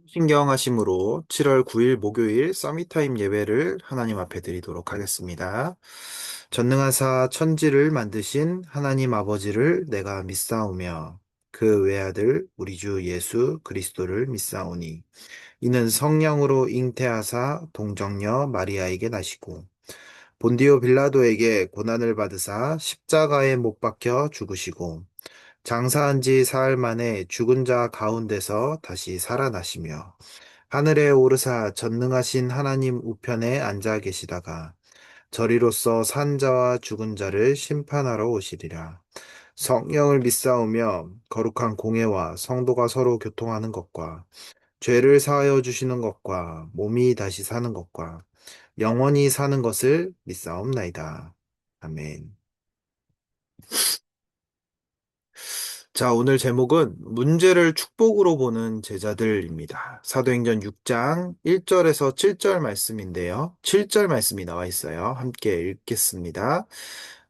신경하심으로 7월 9일 목요일 서밋타임 예배를 하나님 앞에 드리도록 하겠습니다. 전능하사 천지를 만드신 하나님 아버지를 내가 믿사오며 그 외아들 우리 주 예수 그리스도를 믿사오니 이는 성령으로 잉태하사 동정녀 마리아에게 나시고 본디오 빌라도에게 고난을 받으사 십자가에 못 박혀 죽으시고 장사한 지 사흘 만에 죽은 자 가운데서 다시 살아나시며 하늘에 오르사 전능하신 하나님 우편에 앉아 계시다가 저리로서 산 자와 죽은 자를 심판하러 오시리라. 성령을 믿사오며 거룩한 공회와 성도가 서로 교통하는 것과 죄를 사하여 주시는 것과 몸이 다시 사는 것과 영원히 사는 것을 믿사옵나이다. 아멘. 자, 오늘 제목은 문제를 축복으로 보는 제자들입니다. 사도행전 6장 1절에서 7절 말씀인데요. 7절 말씀이 나와 있어요. 함께 읽겠습니다.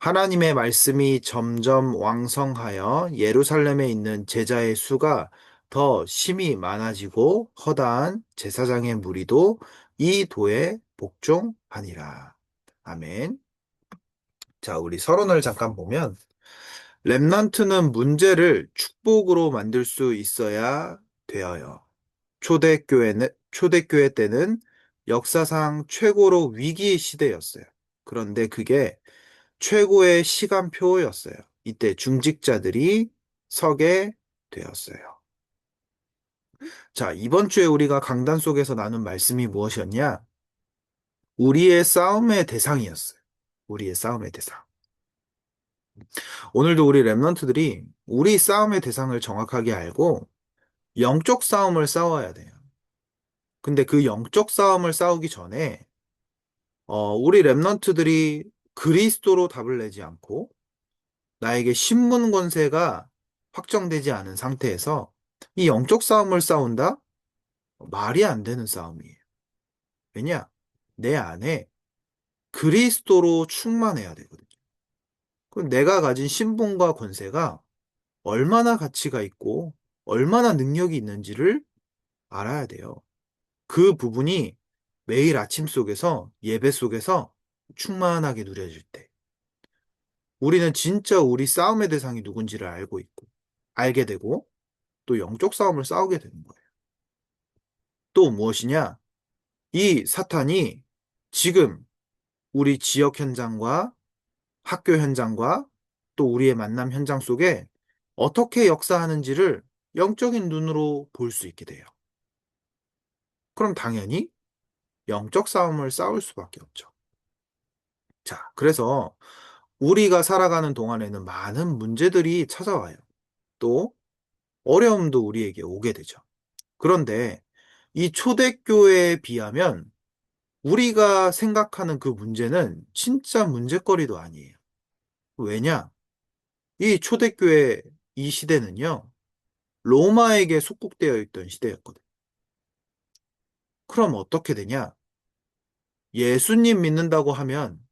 하나님의 말씀이 점점 왕성하여 예루살렘에 있는 제자의 수가 더 심히 많아지고 허다한 제사장의 무리도 이 도에 복종하니라. 아멘. 자, 우리 서론을 잠깐 보면 렘넌트는 문제를 축복으로 만들 수 있어야 되어요. 초대교회 때는 역사상 최고로 위기 시대였어요. 그런데 그게 최고의 시간표였어요. 이때 중직자들이 서게 되었어요. 자, 이번 주에 우리가 강단 속에서 나눈 말씀이 무엇이었냐? 우리의 싸움의 대상이었어요. 우리의 싸움의 대상. 오늘도 우리 렘넌트들이 우리 싸움의 대상을 정확하게 알고 영적 싸움을 싸워야 돼요. 근데 그 영적 싸움을 싸우기 전에 우리 렘넌트들이 그리스도로 답을 내지 않고 나에게 신분 권세가 확정되지 않은 상태에서 이 영적 싸움을 싸운다? 말이 안 되는 싸움이에요. 왜냐? 내 안에 그리스도로 충만해야 되거든요. 그럼 내가 가진 신분과 권세가 얼마나 가치가 있고 얼마나 능력이 있는지를 알아야 돼요. 그 부분이 매일 아침 속에서 예배 속에서 충만하게 누려질 때 우리는 진짜 우리 싸움의 대상이 누군지를 알고 있고 알게 되고 또 영적 싸움을 싸우게 되는 거예요. 또 무엇이냐? 이 사탄이 지금 우리 지역 현장과 학교 현장과 또 우리의 만남 현장 속에 어떻게 역사하는지를 영적인 눈으로 볼 수 있게 돼요. 그럼 당연히 영적 싸움을 싸울 수밖에 없죠. 자, 그래서 우리가 살아가는 동안에는 많은 문제들이 찾아와요. 또 어려움도 우리에게 오게 되죠. 그런데 이 초대교회에 비하면 우리가 생각하는 그 문제는 진짜 문제거리도 아니에요. 왜냐? 이 초대교회 이 시대는요, 로마에게 속국되어 있던 시대였거든. 그럼 어떻게 되냐? 예수님 믿는다고 하면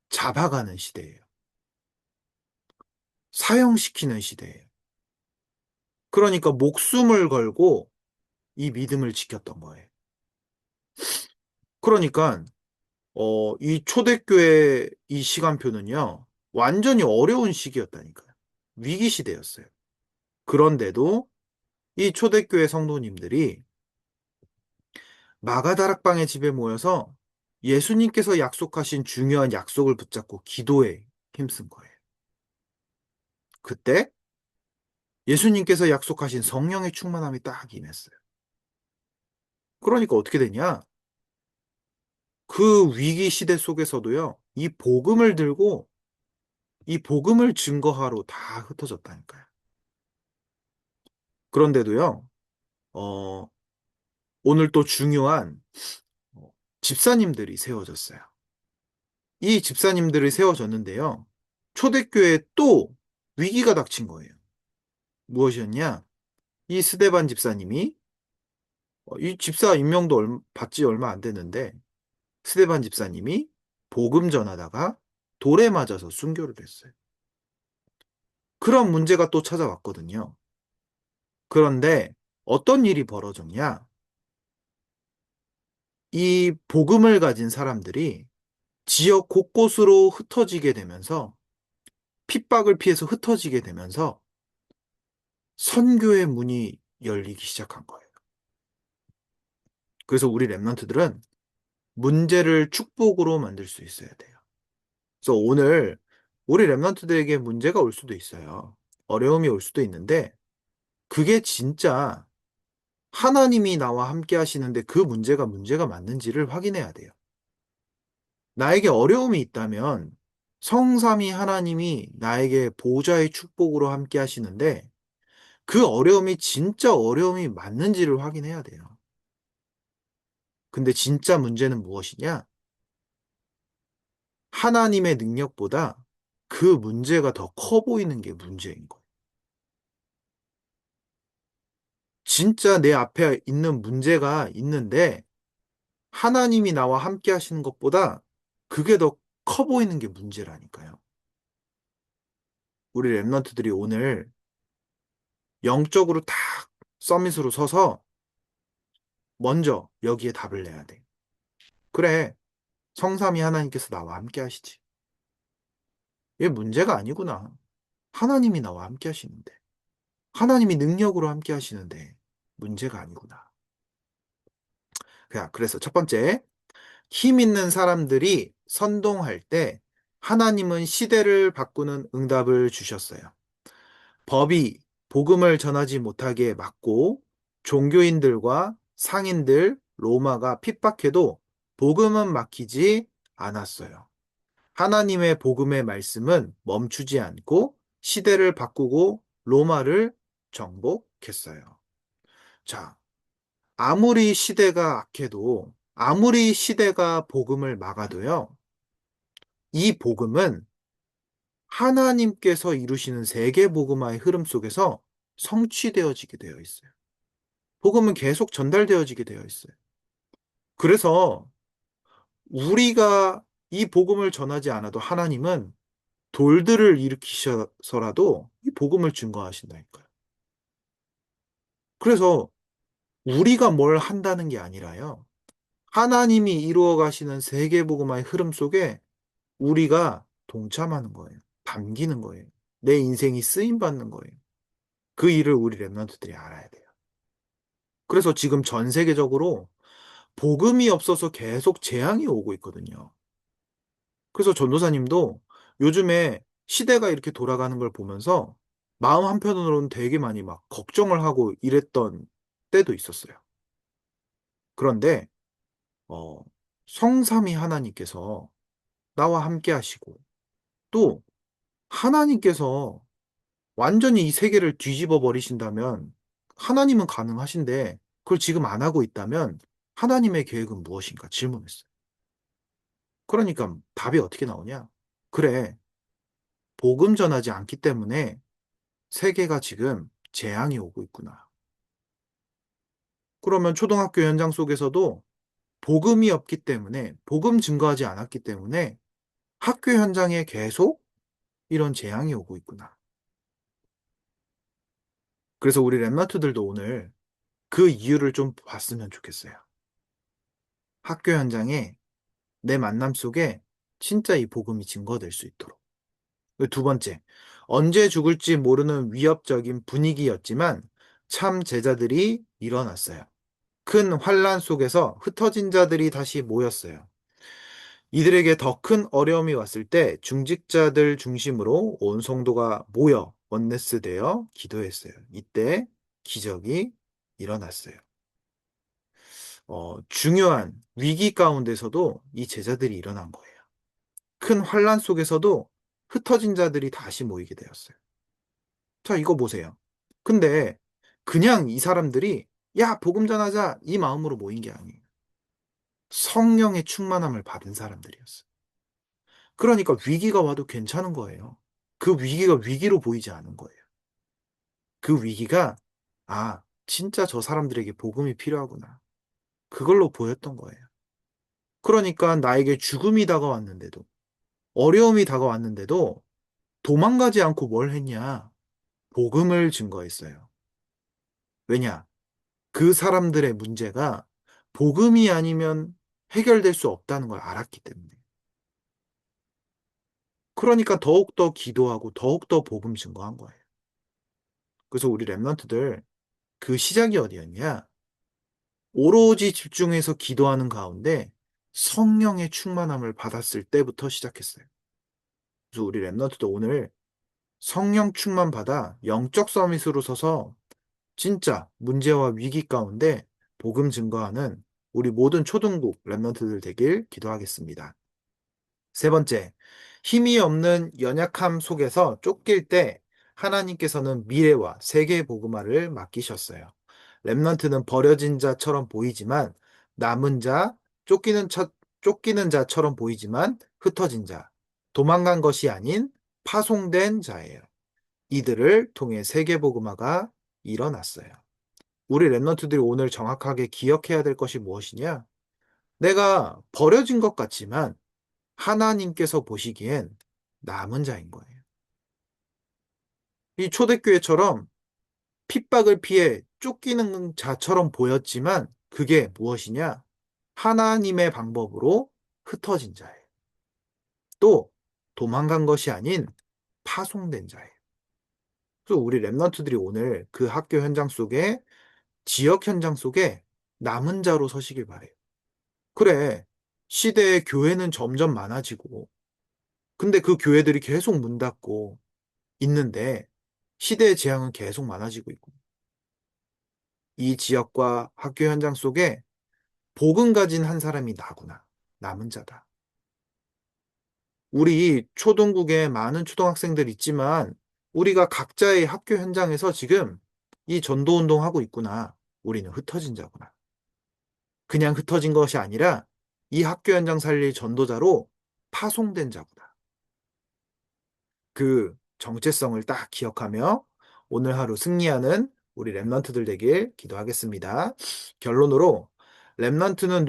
잡아가는 시대예요. 사형시키는 시대예요. 그러니까 목숨을 걸고 이 믿음을 지켰던 거예요. 그러니까 이 초대교회 이 시간표는요, 완전히 어려운 시기였다니까요. 위기 시대였어요. 그런데도 이 초대교회 성도님들이 마가다락방의 집에 모여서 예수님께서 약속하신 중요한 약속을 붙잡고 기도에 힘쓴 거예요. 그때 예수님께서 약속하신 성령의 충만함이 딱 임했어요. 그러니까 어떻게 되냐? 그 위기 시대 속에서도요, 이 복음을 들고 이 복음을 증거하러 다 흩어졌다니까요. 그런데도요, 어, 오늘 또 중요한 어, 집사님들이 세워졌어요. 이 집사님들이 세워졌는데요. 초대교회에 또 위기가 닥친 거예요. 무엇이었냐? 이 스데반 집사님이 이 집사 임명도 받지 얼마 안 됐는데 스데반 집사님이 복음 전하다가 돌에 맞아서 순교를 했어요. 그런 문제가 또 찾아왔거든요. 그런데 어떤 일이 벌어졌냐? 이 복음을 가진 사람들이 지역 곳곳으로 흩어지게 되면서 핍박을 피해서 흩어지게 되면서 선교의 문이 열리기 시작한 거예요. 그래서 우리 랩런트들은 문제를 축복으로 만들 수 있어야 돼요. 그래서 오늘 우리 랩런트들에게 문제가 올 수도 있어요. 어려움이 올 수도 있는데 그게 진짜 하나님이 나와 함께 하시는데 그 문제가 맞는지를 확인해야 돼요. 나에게 어려움이 있다면 성삼위 하나님이 나에게 보좌의 축복으로 함께 하시는데 그 어려움이 진짜 어려움이 맞는지를 확인해야 돼요. 근데 진짜 문제는 무엇이냐? 하나님의 능력보다 그 문제가 더 커 보이는 게 문제인 거예요. 진짜 내 앞에 있는 문제가 있는데 하나님이 나와 함께 하시는 것보다 그게 더 커 보이는 게 문제라니까요. 우리 랩런트들이 오늘 영적으로 딱 서밋으로 서서 먼저 여기에 답을 내야 돼. 그래, 성삼위 하나님께서 나와 함께 하시지. 이게 문제가 아니구나. 하나님이 나와 함께 하시는데. 하나님이 능력으로 함께 하시는데 문제가 아니구나. 그래서 첫 번째, 힘 있는 사람들이 선동할 때 하나님은 시대를 바꾸는 응답을 주셨어요. 법이 복음을 전하지 못하게 막고 종교인들과 상인들, 로마가 핍박해도 복음은 막히지 않았어요. 하나님의 복음의 말씀은 멈추지 않고 시대를 바꾸고 로마를 정복했어요. 자, 아무리 시대가 악해도, 아무리 시대가 복음을 막아도요, 이 복음은 하나님께서 이루시는 세계 복음화의 흐름 속에서 성취되어지게 되어 있어요. 복음은 계속 전달되어지게 되어 있어요. 그래서 우리가 이 복음을 전하지 않아도 하나님은 돌들을 일으키셔서라도 이 복음을 증거하신다니까요. 그래서 우리가 뭘 한다는 게 아니라요. 하나님이 이루어 가시는 세계복음화의 흐름 속에 우리가 동참하는 거예요. 담기는 거예요. 내 인생이 쓰임 받는 거예요. 그 일을 우리 랩런트들이 알아야 돼요. 그래서 지금 전 세계적으로 복음이 없어서 계속 재앙이 오고 있거든요. 그래서 전도사님도 요즘에 시대가 이렇게 돌아가는 걸 보면서 마음 한편으로는 되게 많이 막 걱정을 하고 이랬던 때도 있었어요. 그런데 어, 성삼위 하나님께서 나와 함께 하시고 또 하나님께서 완전히 이 세계를 뒤집어 버리신다면 하나님은 가능하신데 그걸 지금 안 하고 있다면 하나님의 계획은 무엇인가 질문했어요. 그러니까 답이 어떻게 나오냐? 그래, 복음 전하지 않기 때문에 세계가 지금 재앙이 오고 있구나. 그러면 초등학교 현장 속에서도 복음이 없기 때문에, 복음 증거하지 않았기 때문에 학교 현장에 계속 이런 재앙이 오고 있구나. 그래서 우리 랩마트들도 오늘 그 이유를 좀 봤으면 좋겠어요. 학교 현장에 내 만남 속에 진짜 이 복음이 증거될 수 있도록. 두 번째, 언제 죽을지 모르는 위협적인 분위기였지만 참 제자들이 일어났어요. 큰 환란 속에서 흩어진 자들이 다시 모였어요. 이들에게 더 큰 어려움이 왔을 때 중직자들 중심으로 온 성도가 모여 원네스 되어 기도했어요. 이때 기적이 일어났어요. 중요한 위기 가운데서도 이 제자들이 일어난 거예요. 큰 환란 속에서도 흩어진 자들이 다시 모이게 되었어요. 자, 이거 보세요. 근데 그냥 이 사람들이 야, 복음 전하자 이 마음으로 모인 게 아니에요. 성령의 충만함을 받은 사람들이었어요. 그러니까 위기가 와도 괜찮은 거예요. 그 위기가 위기로 보이지 않은 거예요. 그 위기가 아, 진짜 저 사람들에게 복음이 필요하구나. 그걸로 보였던 거예요. 그러니까 나에게 죽음이 다가왔는데도 어려움이 다가왔는데도 도망가지 않고 뭘 했냐? 복음을 증거했어요. 왜냐? 그 사람들의 문제가 복음이 아니면 해결될 수 없다는 걸 알았기 때문에. 그러니까 더욱더 기도하고 더욱더 복음 증거한 거예요. 그래서 우리 랩런트들 그 시작이 어디였냐? 오로지 집중해서 기도하는 가운데 성령의 충만함을 받았을 때부터 시작했어요. 그래서 우리 랩런트도 오늘 성령 충만 받아 영적 서밋으로 서서 진짜 문제와 위기 가운데 복음 증거하는 우리 모든 초등부 랩런트들 되길 기도하겠습니다. 세 번째, 힘이 없는 연약함 속에서 쫓길 때 하나님께서는 미래와 세계 복음화를 맡기셨어요. 렘넌트는 버려진 자처럼 보이지만 남은 자, 쫓기는 자처럼 보이지만 흩어진 자, 도망간 것이 아닌 파송된 자예요. 이들을 통해 세계 복음화가 일어났어요. 우리 렘넌트들이 오늘 정확하게 기억해야 될 것이 무엇이냐? 내가 버려진 것 같지만 하나님께서 보시기엔 남은 자인 거예요. 이 초대교회처럼 핍박을 피해 쫓기는 자처럼 보였지만 그게 무엇이냐? 하나님의 방법으로 흩어진 자예요. 또 도망간 것이 아닌 파송된 자예요. 그래서 우리 랩런트들이 오늘 그 학교 현장 속에 지역 현장 속에 남은 자로 서시길 바래요. 그래, 시대의 교회는 점점 많아지고 근데 그 교회들이 계속 문 닫고 있는데 시대의 재앙은 계속 많아지고 있고 이 지역과 학교 현장 속에 복음 가진 한 사람이 나구나. 남은 자다. 우리 초등국에 많은 초등학생들 있지만 우리가 각자의 학교 현장에서 지금 이 전도 운동하고 있구나. 우리는 흩어진 자구나. 그냥 흩어진 것이 아니라 이 학교 현장 살릴 전도자로 파송된 자구나. 그 정체성을 딱 기억하며 오늘 하루 승리하는 우리 랩런트들 되길 기도하겠습니다. 결론으로 랩런트는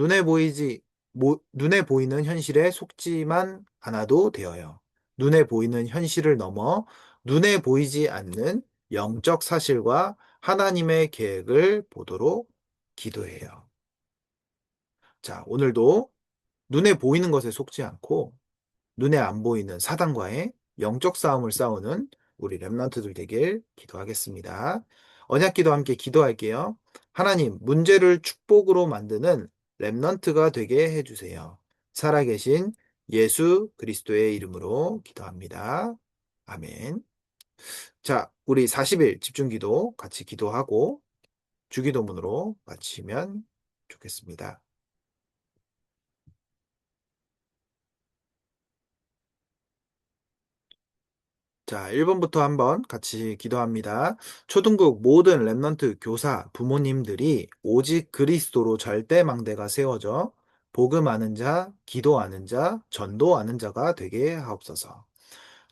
눈에 보이는 현실에 속지만 않아도 되어요. 눈에 보이는 현실을 넘어 눈에 보이지 않는 영적 사실과 하나님의 계획을 보도록 기도해요. 자, 오늘도 눈에 보이는 것에 속지 않고 눈에 안 보이는 사단과의 영적 싸움을 싸우는 우리 랩런트들 되길 기도하겠습니다. 언약기도 함께 기도할게요. 하나님, 문제를 축복으로 만드는 랩런트가 되게 해주세요. 살아계신 예수 그리스도의 이름으로 기도합니다. 아멘. 자, 우리 40일 집중기도 같이 기도하고 주기도문으로 마치면 좋겠습니다. 자, 1번부터 한번 같이 기도합니다. 초등국 모든 랩넌트 교사, 부모님들이 오직 그리스도로 절대 망대가 세워져 복음 아는 자, 기도하는 자, 전도하는 자가 되게 하옵소서.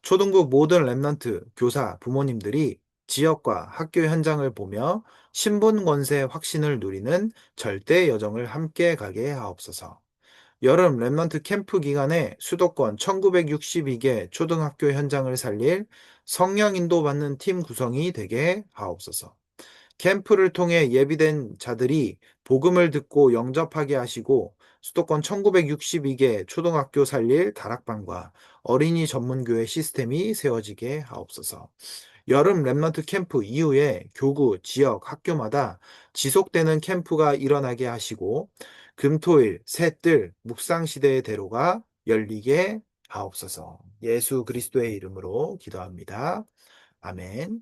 초등국 모든 랩넌트 교사, 부모님들이 지역과 학교 현장을 보며 신분 권세 확신을 누리는 절대 여정을 함께 가게 하옵소서. 여름 랩넌트 캠프 기간에 수도권 1962개 초등학교 현장을 살릴 성령 인도받는 팀 구성이 되게 하옵소서. 캠프를 통해 예비된 자들이 복음을 듣고 영접하게 하시고 수도권 1962개 초등학교 살릴 다락방과 어린이 전문교회 시스템이 세워지게 하옵소서. 여름 랩넌트 캠프 이후에 교구, 지역, 학교마다 지속되는 캠프가 일어나게 하시고 금토일, 새뜰, 묵상시대의 대로가 열리게 하옵소서. 예수 그리스도의 이름으로 기도합니다. 아멘.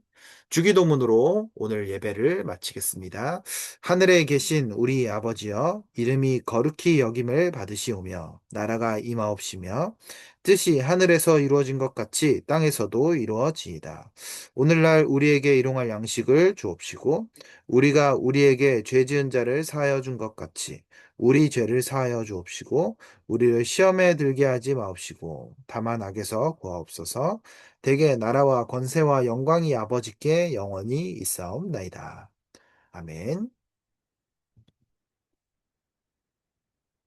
주기도문으로 오늘 예배를 마치겠습니다. 하늘에 계신 우리 아버지여, 이름이 거룩히 여김을 받으시오며, 나라가 임하옵시며, 뜻이 하늘에서 이루어진 것 같이 땅에서도 이루어지이다. 오늘날 우리에게 일용할 양식을 주옵시고, 우리가 우리에게 죄 지은 자를 사하여 준 것 같이, 우리 죄를 사하여 주옵시고, 우리를 시험에 들게 하지 마옵시고, 다만 악에서 구하옵소서. 대개 나라와 권세와 영광이 아버지께 영원히 있사옵나이다. 아멘.